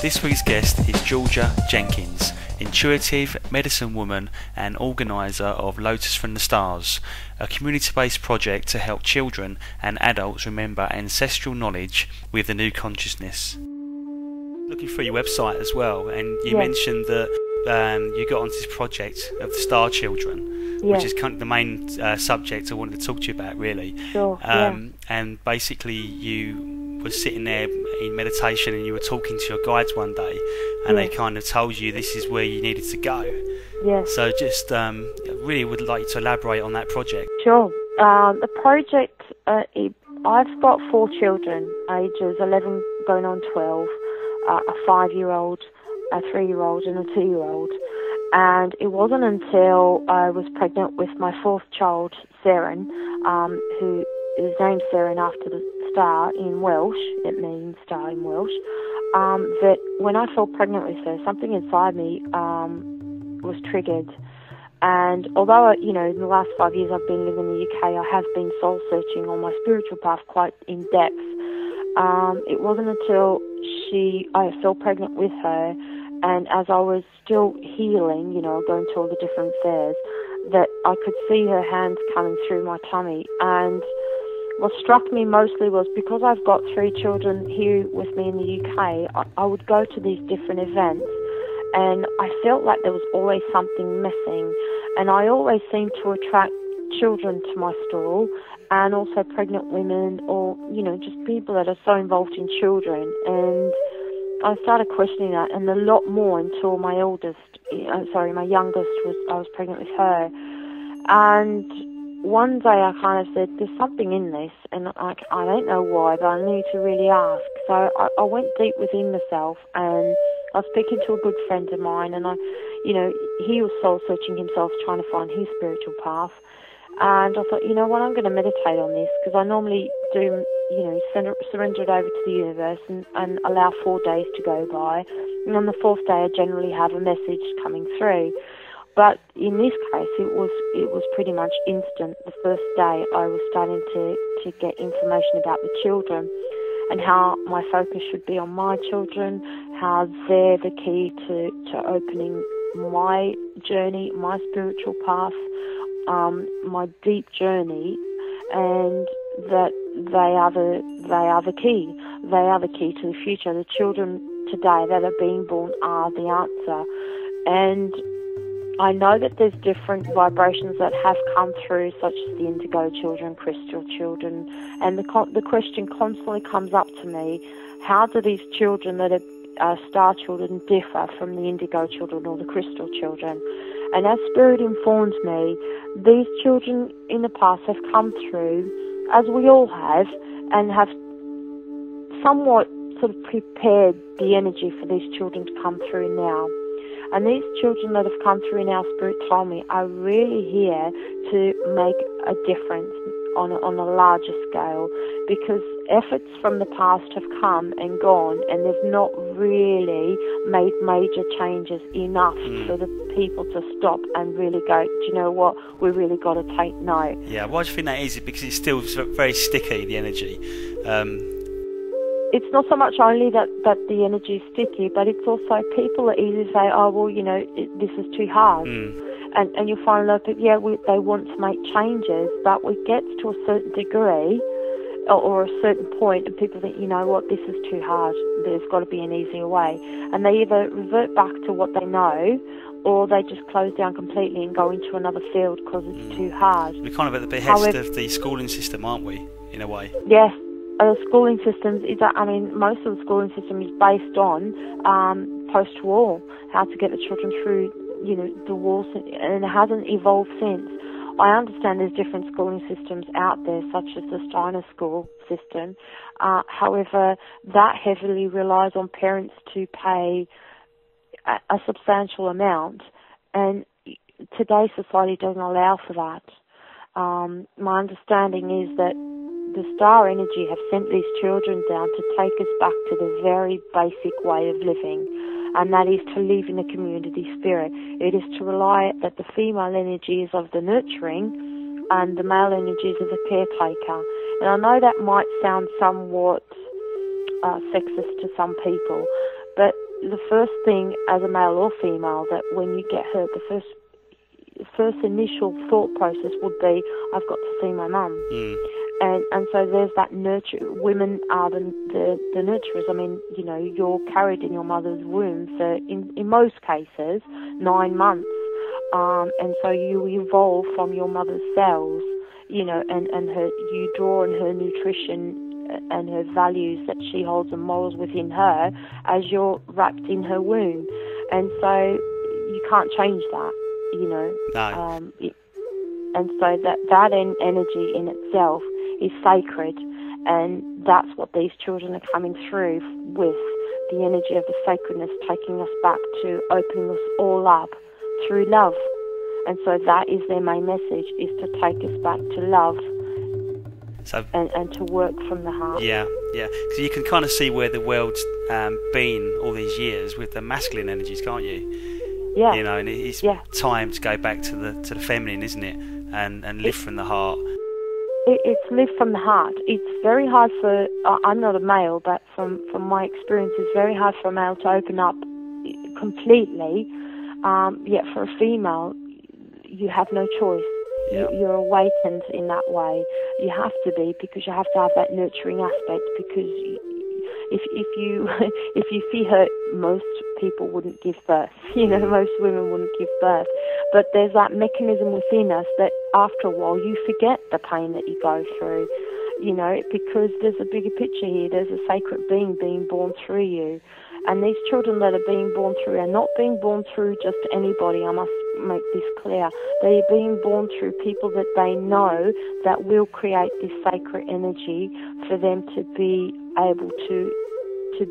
This week's guest is Georgia Jenkins, intuitive medicine woman and organiser of Lotus from the Stars, a community-based project to help children and adults remember ancestral knowledge with the new consciousness. Looking through your website as well, and you mentioned that you got onto this project of the Star Children, which is kind of the main subject I wanted to talk to you about, really. Sure. And basically, you were sitting there in meditation, and you were talking to your guides one day, and they kind of told you this is where you needed to go. Yes. So, just really would like you to elaborate on that project. Sure. The project, I've got 4 children, ages 11 going on 12, a 5-year-old, a 3-year-old and a 2-year-old. And it wasn't until I was pregnant with my 4th child, Seren, who is named Seren after the star in Welsh, it means star in Welsh, that when I fell pregnant with her, something inside me was triggered. And although, in the last 5 years I've been living in the UK, I have been soul-searching on my spiritual path quite in depth. It wasn't until I fell pregnant with her, and as I was still healing, going to all the different fairs, that I could see her hands coming through my tummy. And what struck me mostly was, because I've got 3 children here with me in the UK, I would go to these different events, and I felt like there was always something missing. And I always seemed to attract children to my stall, and also pregnant women, or, just people that are so involved in children. And I started questioning that, and a lot more until my youngest I was pregnant with her. And one day I kind of said, there's something in this, and I don't know why, but I need to really ask. So I went deep within myself, and I was speaking to a good friend of mine, and he was soul-searching himself, trying to find his spiritual path. And I thought, what, I'm going to meditate on this, because I normally do, surrender it over to the universe and allow 4 days to go by. And on the 4th day, I generally have a message coming through. But in this case, it was pretty much instant. The first day, I was starting to get information about the children, and how my focus should be on my children, how they're the key to opening my journey, my spiritual path, my deep journey, and that they are the key. They are the key to the future. The children today that are being born are the answer. And I know that there's different vibrations that have come through, such as the indigo children, crystal children, and the question constantly comes up to me: how do these children that are star children differ from the indigo children or the crystal children? And as Spirit informs me, these children in the past have come through, as we all have, and have somewhat sort of prepared the energy for these children to come through now. And these children that have come through now, Spirit told me, are really here to make a difference on a larger scale, because efforts from the past have come and gone, and they've not really made major changes enough for the people to stop and really go, do you know what, we really got to take note. Yeah, why do you think that is? Because it's still very sticky, the energy. It's not so much only that the energy is sticky, but it's also people are easy to say, oh, well, this is too hard. And you find a lot of people, they want to make changes, but it gets to a certain degree or a certain point, and people think, you know what, this is too hard. There's got to be an easier way. And they either revert back to what they know, or they just close down completely and go into another field because it's too hard. We're kind of at the behest of the schooling system, aren't we, in a way? Yes. The schooling systems most of the schooling system is based on post-war, how to get the children through, the wars, and it hasn't evolved since. I understand there's different schooling systems out there, such as the Steiner school system. However, that heavily relies on parents to pay a substantial amount, and today's society doesn't allow for that. My understanding is that the star energy have sent these children down to take us back to the very basic way of living, and that is to live in a community spirit. It is to rely that the female energy is of the nurturing and the male energy is of the caretaker. And I know that might sound somewhat sexist to some people, but the first thing as a male or female that when you get hurt, the first initial thought process would be, I've got to see my mum. And so there's that nurture. Women are the nurturers. I mean, you know, you're carried in your mother's womb for, in most cases, 9 months. And so you evolve from your mother's cells, you know, and you draw on her nutrition and her values that she holds and morals within her as you're wrapped in her womb. And so you can't change that, you know. No. And so that energy in itself is sacred, and that's what these children are coming through with, the energy of the sacredness taking us back to opening us all up through love. And so that is their main message, is to take us back to love. So, and to work from the heart. Yeah. So you can kind of see where the world's been all these years with the masculine energies, can't you? Yeah. You know, and it's time to go back to the feminine, isn't it? And live from the heart. It's live from the heart. It's very hard for, I'm not a male, but from my experience, it's very hard for a male to open up completely. Yet for a female, you have no choice. Yeah. You're awakened in that way. You have to be, because you have to have that nurturing aspect, because if you see hurt, most people wouldn't give birth. You know, most women wouldn't give birth. But there's that mechanism within us that after a while you forget the pain that you go through, you know, because there's a bigger picture here. There's a sacred being born through you. And these children that are being born through are not being born through just anybody. I must make this clear. They are being born through people that they know that will create this sacred energy for them to be able to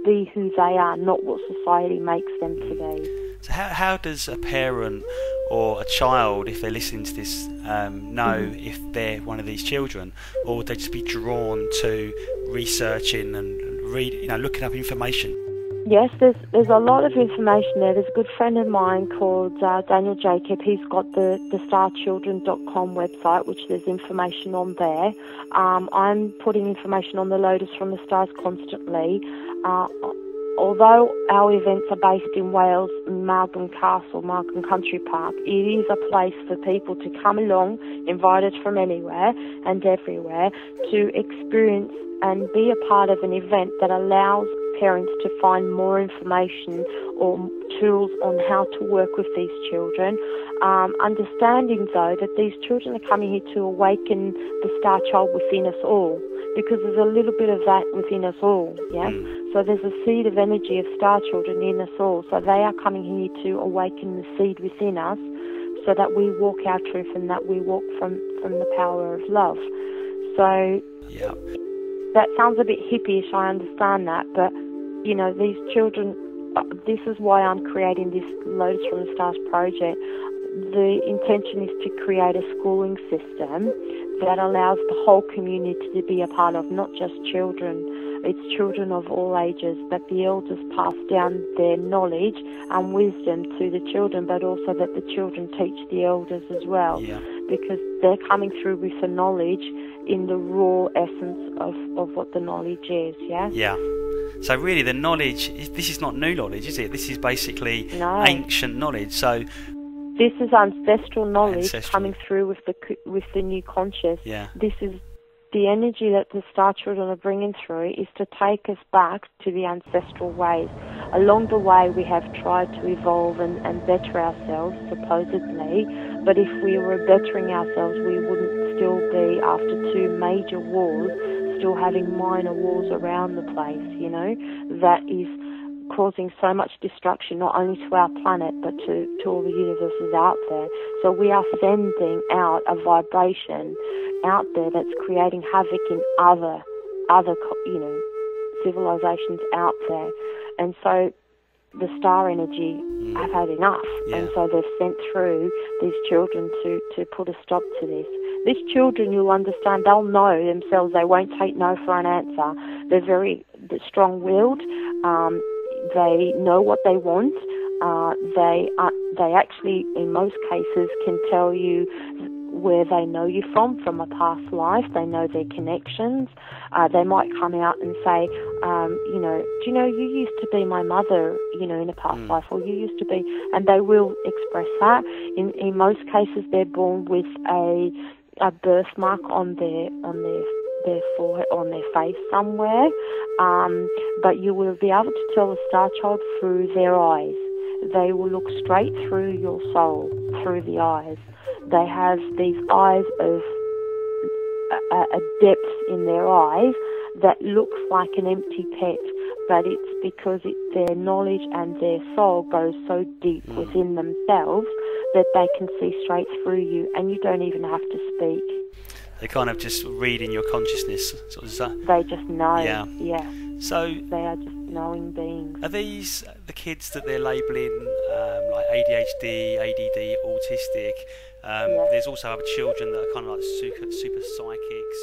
be who they are, not what society makes them to be. So how does a parent or a child, if they're listening to this, know if they're one of these children, or would they just be drawn to researching and looking up information? Yes, there's a lot of information there. There's a good friend of mine called Daniel Jacob. He's got the starchildren.com website, which there's information on there. I'm putting information on the Lotus from the Stars constantly. Although our events are based in Wales, Margam Castle, Margam Country Park, it is a place for people to come along, invited from anywhere and everywhere, to experience and be a part of an event that allows parents to find more information or tools on how to work with these children. Understanding, though, that these children are coming here to awaken the star child within us all, because there's a little bit of that within us all, yeah? So there's a seed of energy of star children in us all, so they are coming here to awaken the seed within us so that we walk our truth and that we walk from the power of love. So that sounds a bit hippie-ish, I understand that, but you know, these children, this is why I'm creating this Lotus from the Stars project. The intention is to create a schooling system that allows the whole community to be a part of, not just children. It's children of all ages, that the elders pass down their knowledge and wisdom to the children, but also that the children teach the elders as well, because they're coming through with the knowledge in the raw essence of what the knowledge is, Yeah. So really the knowledge, this is not new knowledge, is it? This is basically ancient knowledge. So this is ancestral knowledge coming through with the new conscious. Yeah. This is the energy that the star children are bringing through, is to take us back to the ancestral ways. Along the way we have tried to evolve and better ourselves, supposedly, but if we were bettering ourselves we wouldn't still be, after 2 major wars, still having minor wars around the place, you know, that is causing so much destruction, not only to our planet, but to all the universes out there. So we are sending out a vibration out there that's creating havoc in other, you know, civilizations out there. And so the star energy have had enough, and so they've sent through these children to put a stop to this. These children, you'll understand, they'll know themselves. They won't take no for an answer. They're very strong-willed. They know what they want. They actually, in most cases, can tell you where they know you from a past life. They know their connections. They might come out and say, do you know, you used to be my mother, in a past life, or you used to be, and they will express that. In most cases, they're born with a birthmark on their forehead, on their face somewhere, but you will be able to tell the star child through their eyes. They will look straight through your soul, through the eyes. They have these eyes of a depth in their eyes that looks like an empty pet, but it's because their knowledge and their soul goes so deep within themselves that they can see straight through you, and you don't even have to speak. They kind of just read in your consciousness, sort of. They just know. Yeah. So they are just knowing beings. Are these the kids that they're labelling like ADHD, ADD, autistic? There's also other children that are kind of like super psychics.